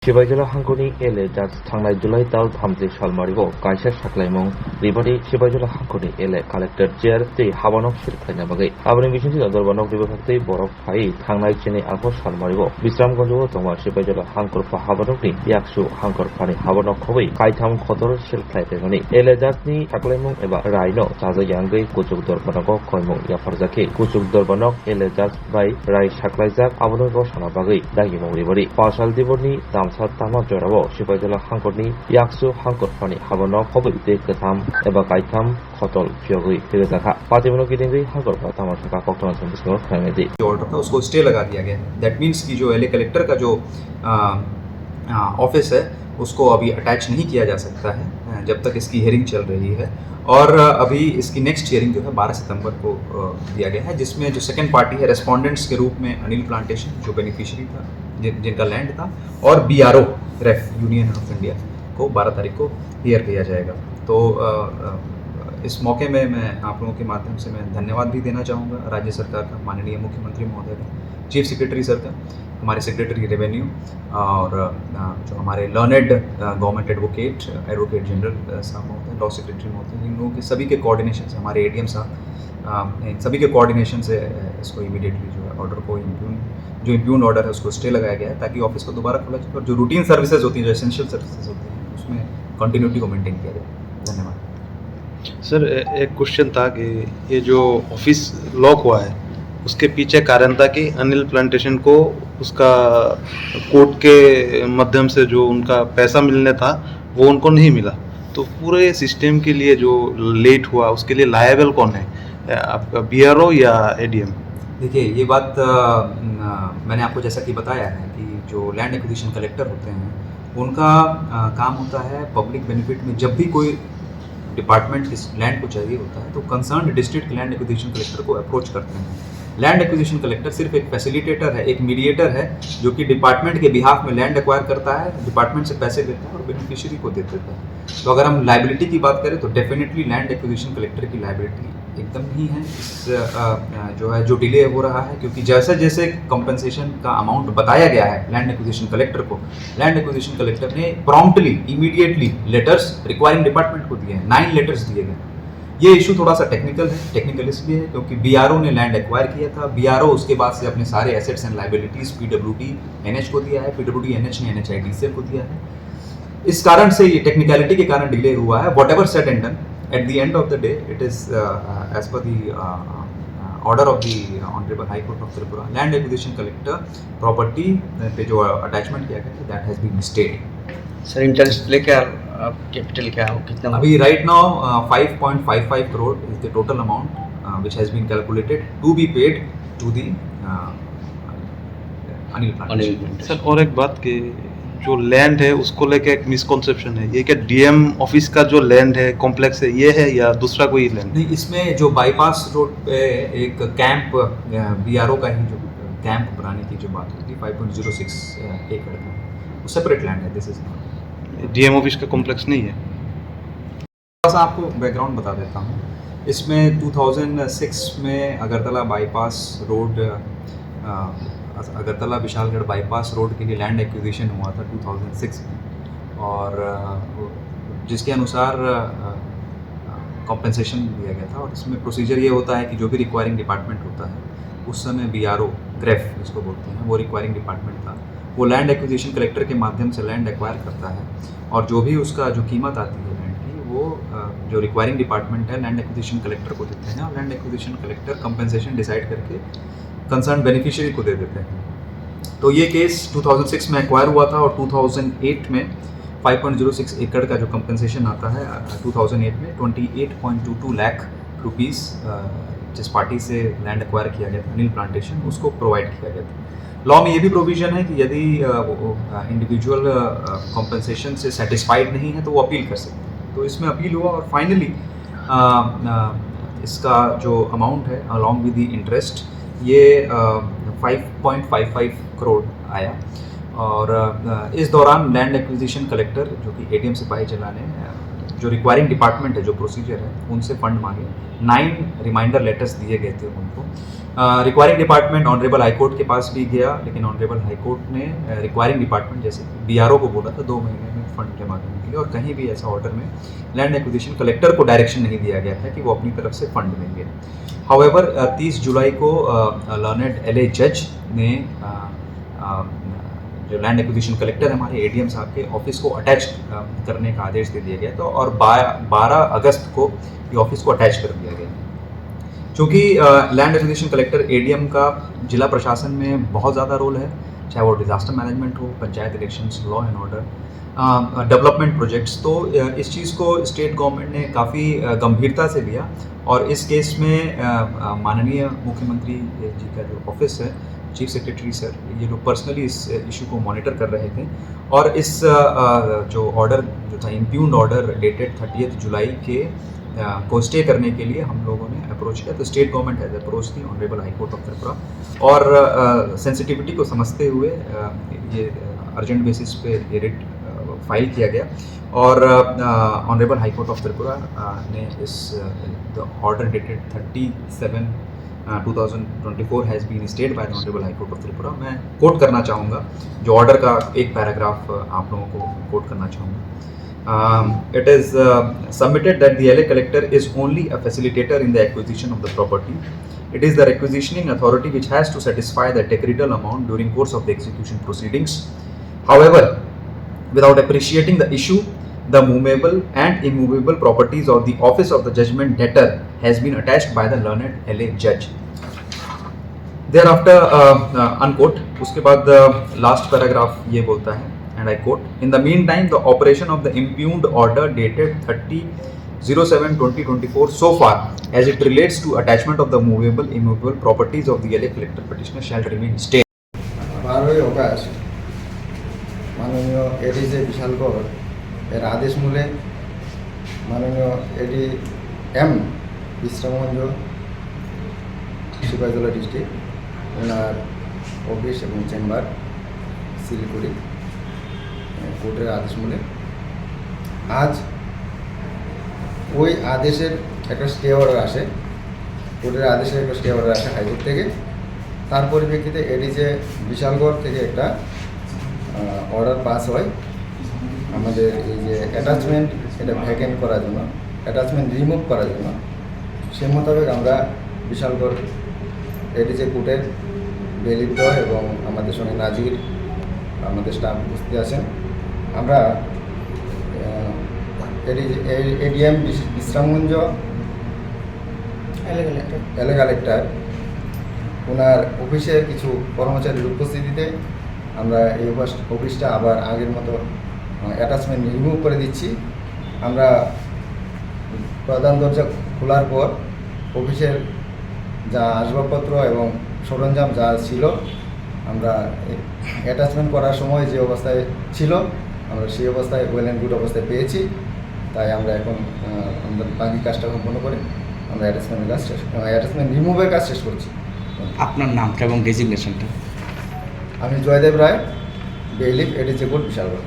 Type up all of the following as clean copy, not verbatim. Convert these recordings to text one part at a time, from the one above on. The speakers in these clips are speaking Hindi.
सिबायजोला हांखोनि एले जाज थांनाय जुलाइ दाल 30 सालमारिआव कायसा साख्लायमुं रिबादि सिबायजोला हांखोनि एले कालेक्टर जेर दै हाबानक सिरखायना बागै आबनि बिसिंथि दरबानक रिबाखाक्तै बरफ फाइ थांनाय चिनि आखो सालमारिआव बिश्रामगंजआव दंमा सिबायजोला हांखोर हाबानकनि याकसु हांखोर फानि हाबानक खबै कायथाम खतर सिरखायदैमनि एले जाजनि साख्लायमुं एबा रायनो जाजायांगै कुचुक दरबानक खयमुं याफारजाखि कुचुक दरबानक एले जाज बाय राय साख्लायजाक आबनो रसना बागै दागिमुं रिबादि पासाल दिबरनि सातामा जराव सिबायजोला हांखोरनि याकसु हांखोर फानि हाबानक खबै दै गोथाम एबा गायथाम खतल फियगै तेगजाखा पातिमनो गिदिंगै हांखोर फा तामाशा कक्टना संबिस्को खांगैदि ऑर्डर था उसको स्टे लगा दिया गया। दैट मीन्स कि जो एलए कलेक्टर का जो ऑफिस है उसको अभी अटैच नहीं किया जा सकता है जब तक इसकी हियरिंग चल रही है। और अभी इसकी नेक्स्ट हियरिंग जो है 12 सितंबर को दिया गया है, जिसमें जो सेकंड पार्टी है रेस्पोंडेंट्स के रूप में अनिल प्लांटेशन जो बेनिफिशियरी था जिनका लैंड था, और BRO ref union of India को 12 तारीख को हियर किया जाएगा। तो इस मौके में मैं आप लोगों के माध्यम से मैं धन्यवाद भी देना चाहूँगा राज्य सरकार का, माननीय मुख्यमंत्री महोदय का, चीफ सेक्रेटरी सर का, हमारे सेक्रेटरी रेवेन्यू और जो हमारे लर्नेड गवर्नमेंट एडवोकेट जनरल साहब महोदय, लॉ सेक्रेटरी महोदय, इन लोगों के सभी के कोऑर्डिनेशन से, हमारे एडीएम साहब, इन सभी के कोऑर्डिनेशन से इसको इमीडिएटली जो है ऑर्डर को इम्प्यून ऑर्डर है उसको स्टे लगाया गया है, ताकि ऑफिस को दोबारा खोला जाए और जो रूटीन सर्विसेज होती हैं, जो एसेंशियल सर्विसेज होती हैं, उसमें कंटिन्यूटी को मेंटेन किया जाए। धन्यवाद सर। एक क्वेश्चन था कि ये जो ऑफिस लॉक हुआ है उसके पीछे कारण था कि अनिल प्लांटेशन को उसका कोर्ट के माध्यम से जो उनका पैसा मिलने था वो उनको नहीं मिला, तो पूरे सिस्टम के लिए जो लेट हुआ उसके लिए लायबल कौन है, आपका बीआरओ या एडीएम? देखिए, ये बात मैंने आपको जैसा कि बताया है कि जो लैंड एक्विजिशन कलेक्टर होते हैं उनका काम होता है पब्लिक बेनिफिट में, जब भी कोई डिपार्टमेंट इस लैंड को चाहिए होता है तो concern district land acquisition collector को अप्रोच करते हैं। लैंड एक्विजिशन कलेक्टर सिर्फ एक फैसिलिटेटर है, एक मीडिएटर है, जो कि डिपार्टमेंट के बिहाफ में लैंड एक्वायर करता है, डिपार्टमेंट से पैसे लेता है और बेनिफिशियरी को दे देता है। तो अगर हम लायबिलिटी की बात करें तो डेफिनेटली लैंड एक्विजिशन कलेक्टर की लायबिलिटी एकदम ही है। इस जो डिले हो रहा है, क्योंकि जैसे जैसे कंपनसेशन का अमाउंट बताया गया है लैंड एक्विजिशन कलेक्टर को, लैंड एक्विजिशन कलेक्टर ने promptly immediately letters requiring department को दिए हैं, 9 लेटर्स दिए गए। ये इशू थोड़ा सा टेक्निकल है, टेक्निकल इसलिए है क्योंकि बीआरओ ने लैंड एक्वायर किया था, बीआरओ उसके बाद से अपने सारे assets and liabilities PWD NH को दिया है, पीडब्ल्यूडी एनएच ने एनएचआईडीसीएल को दिया है। इस कारण से ये टेक्निकलिटी के कारण डिले हुआ है। What ever said and done, at the end of the day it is as per the order of the Honorable High Court of Tripura, land acquisition collector property पे जो attachment किया गया था that has been stayed। Sir interest लेके कैपिटल क्या हो कितना? अभी right now 5.55 crore is the total amount which has been calculated to be paid to the Anil plantation. Sir और एक बात कि जो लैंड है उसको लेके एक मिसकॉन्सेप्शन है, ये क्या डीएम ऑफिस का जो लैंड है कॉम्प्लेक्स है ये है या दूसरा कोई लैंड? नहीं, इसमें जो बाईपास रोड पे एक कैंप बीआरओ का ही जो कैंप बनाने की जो बात हुई थी 5.06 एकड़ का, वो सेपरेट लैंड है। दिस इज डीएम ऑफिस का कॉम्प्लेक्स नहीं है। थोड़ा सा आपको बैकग्राउंड बता देता हूँ। इसमें 2006 में Agartala bypass road, Agartala Vishalgarh bypass road के लिए लैंड एक्विजिशन हुआ था 2006 में, और जिसके अनुसार कॉम्पेंसेशन दिया गया था। और इसमें प्रोसीजर ये होता है कि जो भी रिक्वायरिंग डिपार्टमेंट होता है, उस समय बीआरओ ग्रेफ जिसको बोलते हैं, वो रिक्वायरिंग डिपार्टमेंट था, वो लैंड एक्विजिशन कलेक्टर के माध्यम से लैंड एक्वायर करता है, और जो भी उसका जो कीमत आती है लैंड की, वो जो रिक्वायरिंग डिपार्टमेंट है लैंड एक्विजिशन कलेक्टर को देते हैं, और land acquisition collector compensation decide करके कंसर्न बेनिफिशियरी को दे देते हैं। तो ये केस 2006 में एक्वायर हुआ था, और 2008 में 5.06 एकड़ का जो कंपनसेशन आता है 2008 में 28.22 लाख रुपीस जिस पार्टी से लैंड एक्वायर किया गया था अनिल प्लांटेशन, उसको प्रोवाइड किया गया था। लॉ में ये भी प्रोविजन है कि यदि इंडिविजुअल कंपनसेशन से सेटिस्फाइड नहीं है तो वो अपील कर सकते हैं। तो इसमें अपील हुआ, और फाइनली इसका जो अमाउंट है अलॉन्ग विद द इंटरेस्ट ये 5.55 करोड़ आया। और इस दौरान लैंड एक्विजिशन कलेक्टर जो कि एडीएम सिपाही जला ने जो रिक्वायरिंग डिपार्टमेंट है, जो प्रोसीजर है, उनसे फंड मांगे। 9 रिमाइंडर लेटर्स दिए गए थे उनको। Requiring department honourable high court के पास भी गया, लेकिन ऑनरेबल हाई कोर्ट ने रिक्वायरिंग डिपार्टमेंट जैसे बीआरओ को बोला था 2 महीने में फंड जमा करने के लिए, और कहीं भी ऐसा ऑर्डर में लैंड एक्विजिशन कलेक्टर को डायरेक्शन नहीं दिया गया था कि वो अपनी तरफ से फंड देंगे। हाउएवर 30 जुलाई को लर्नेड एलए जज ने जो लैंड एक्विजिशन कलेक्टर है हमारे एडीएम साहब के ऑफिस को अटैच करने का आदेश दे दिया गया था, और 12 अगस्त को ये ऑफिस को अटैच कर दिया गया। क्योंकि लैंड एक्विजिशन कलेक्टर एडीएम का जिला प्रशासन में बहुत ज़्यादा रोल है, चाहे वो डिज़ास्टर मैनेजमेंट हो, panchayat elections, law and order, development projects, तो इस चीज़ को स्टेट गवर्नमेंट ने काफ़ी गंभीरता से लिया, और इस केस में माननीय मुख्यमंत्री जी का जो ऑफिस है, चीफ सेक्रेटरी सर, ये लोग पर्सनली इस इशू को मॉनिटर कर रहे थे, और इस जो ऑर्डर जो था इम्प्यून्ड ऑर्डर डेटेड 30 जुलाई के को स्टे करने के लिए हम लोगों ने अप्रोच किया। तो state government has approach the honourable high court of Tripura, और सेंसिटिविटी को समझते हुए ये अर्जेंट बेसिस पे ये रिट फाइल किया गया, और honourable high court of Tripura ने इस order dated 37/2024 has been stayed by the honourable high court of Tripura. मैं कोट करना चाहूँगा, जो ऑर्डर का एक पैराग्राफ आप लोगों को कोट करना चाहूँगा। It is submitted that the LA collector is only a facilitator in the acquisition of the property. It is the requisitioning authority which has to satisfy the decretal amount during course of the execution proceedings. However, without appreciating the issue, the movable and immovable properties of the office of the judgment debtor has been attached by the learned LA judge. Thereafter, unquote, उसके बाद लास्ट पैराग्राफ ये बोलता है, and I quote, in the meantime, the operation of the impugned order dated 30/07/2024 so far as it relates to attachment of the movable, immovable properties of the LA collector petitioner shall remain stay. 12 August মাননীয় এডিজে বিশালগড় এর আদেশ মূলে মাননীয় এডি এম বিশ্রামগঞ্জ সিপাহীজলা ডিস্ট্রিক্ট ওনার অফিস এবং চেম্বার সিল করি কোর্টের আদেশ মূলে আজ ওই আদেশের একটা স্টে অর্ডার আসে, কোর্টের আদেশের একটা স্টে অর্ডার আসে হাইকোর্ট থেকে। তার পরিপ্রেক্ষিতে এডিজে বিশালগড় থেকে একটা অর্ডার পাস হয় আমাদের এই যে অ্যাটাচমেন্ট, এটা ভ্যাকেন্ট করার জন্য, অ্যাটাচমেন্ট রিমুভ করার জন্য। সে মোতাবেক আমরা বিশালগড় এডিজে কোর্টের বেলিপ্ত এবং আমাদের সঙ্গে নাজির আমাদের স্টাফ উপস্থিত আছেন। আমরা এডিএম বিশ্রামগঞ্জ এলএ কালেক্টর ওনার অফিসের কিছু কর্মচারীর উপস্থিতিতে আমরা এই অফিসটা আবার আগের মতো অ্যাটাচমেন্ট রিমুভ করে দিচ্ছি। আমরা প্রধান দরজা খোলার পর অফিসের যা আসবাবপত্র এবং সরঞ্জাম যা ছিল আমরা অ্যাটাচমেন্ট করার সময় যে অবস্থায় ছিল আমরা সেই অবস্থায় ওয়েল অ্যান্ড গুড অবস্থায় পেয়েছি। তাই আমরা এখন আমাদের বাকি কাজটা সম্পন্ন করে আমরা অ্যাটাচমেন্ট রিমুভের কাজ শেষ করছি। আপনার নামটা এবং ডেজিগনেশনটা? আমি Joydeb Roy, bailiff ADJ court Bishalgarh.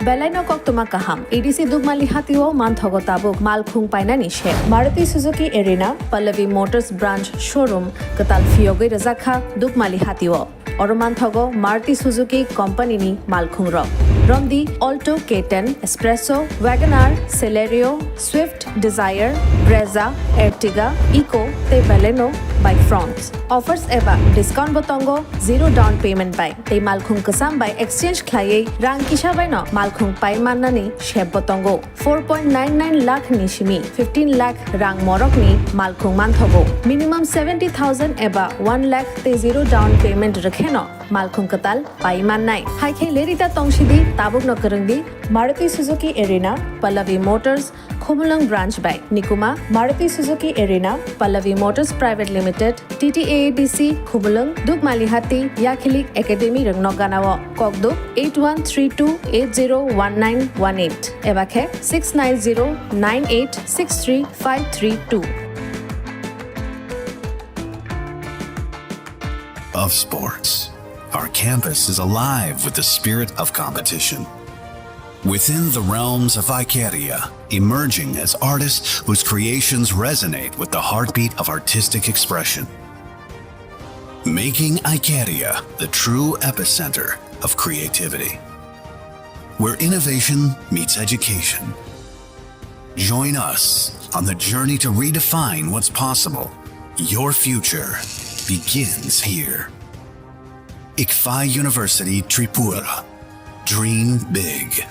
Belaino kok tuma kaham. EDC Dugmali Hatiwo Manthogo Tabuk Malkhung Painani She. Maruti Suzuki Arena, Pallavi Motors Branch Showroom, Katal Fioge Razakha Dugmali Hatiwo. Oromanthogo Maruti Suzuki Company ni Malkhung Rock. Rondi Alto K10, Espresso, Wagoner, Celerio, Swift, Desire, Brezza, Ertiga, Eco, Te Baleno by France. Offers eba discount botongo, zero down payment by. Te Malkhung Kasam by exchange klaye rang kisha by no Malkhung Pai Manani Sheb botongo. 4.99 lakh ni shimi, 15 lakh rang morok ni Malkhung Manthogo. Minimum 70,000 eba 1 lakh te zero down payment rakheno. Malkhung Katal Pai Manai. Hai khe lerita tongshidi Tabuk no Karangdi, Maruti Suzuki Arena, Pallavi Motors, Khumulang Branch by Nikuma, Maruti Suzuki Arena, Pallavi Motors Private Limited, TTAADC, Khumulang, Dugmalihati, Yakhilik Academy Rangnoganawa, Kokduk 8132801918, Ebakhe 69098635332. Of sports. Our campus is alive with the spirit of competition. Within the realms of Icaria, emerging as artists whose creations resonate with the heartbeat of artistic expression. Making Icaria the true epicenter of creativity, where innovation meets education. Join us on the journey to redefine what's possible. Your future begins here. ICFAI University Tripura. Dream big.